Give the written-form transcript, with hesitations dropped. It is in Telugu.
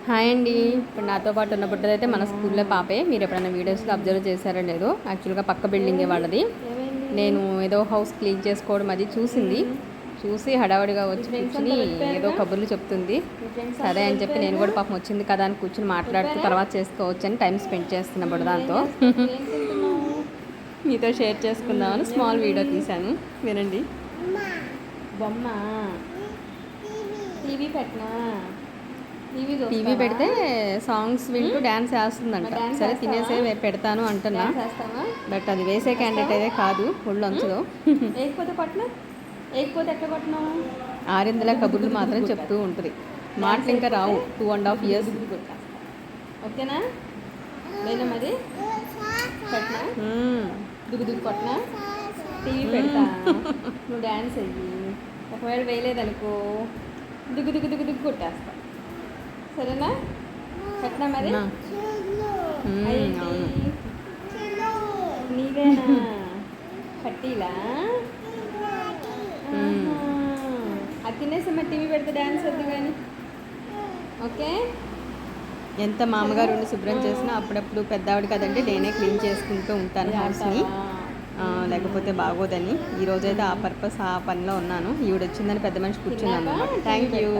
హాయ్ అండి. ఇప్పుడు నాతో పాటు ఉన్న బుడ్డదైతే మన స్కూల్లో పాపే. మీరు ఎప్పుడైనా వీడియోస్లో అబ్జర్వ్ చేశారో లేదో, యాక్చువల్గా పక్క బిల్డింగే వాళ్ళది. నేను ఏదో హౌస్ క్లీన్ చేసుకోవడం అది చూసి హడావడిగా వచ్చి కూర్చుని ఏదో కబుర్లు చెప్తుంది. సరే అని చెప్పి నేను కూడా పాపం వచ్చింది కదా అని కూర్చుని మాట్లాడుతూ తర్వాత చేసుకోవచ్చు అని టైం స్పెండ్ చేస్తున్నా బుడదాంతో. మీతో షేర్ చేసుకుందామని స్మాల్ వీడియో తీశాను, వినండి. బొమ్మ టీవీ పెట్టినా, టీవీ పెడితే సాంగ్స్ వింటూ డ్యాన్స్ వేస్తుందంట. సరే తినేసే పెడతాను అంటున్నా, బట్ అది వేసే క్యాండిడేట్ అయితే కాదు, ఒళ్ళు అంచులో. వేయకపోతే కొట్టినా, వేయకపోతే ఎట్లా కొట్టినావు? ఆరిందల కబుర్లు మాత్రం చెప్తూ ఉంటుంది, మాటలు ఇంకా రావు. 2.5 years. ఓకేనా? వేనా మరి పెట్టినా, దుగ్గు కొట్టినా, టీవీ పెడతా, నువ్వు డ్యాన్స్ అయ్యి. ఒకవేళ వేయలేదనుకో దుగ్గు కొట్టేస్తా. సరేనా? పెట్టినా మరి నీవేనా పట్టీలా? అది తినేసి మరి టీవీ పెడితే డ్యాన్స్ వద్దు కానీ. ఓకే? ఎంత మామగారు ఉండి శుభ్రం చేసినా అప్పుడప్పుడు పెద్దవాడు కదంటే నేనే క్లీన్ చేసుకుంటూ ఉంటాను హౌస్ని, లేకపోతే బాగోదని. ఈరోజైతే ఆ పర్పస్ ఆ పనిలో ఉన్నాను. ఈవిడ వచ్చిందని పెద్ద మనిషి కూర్చున్నాను. Thank you.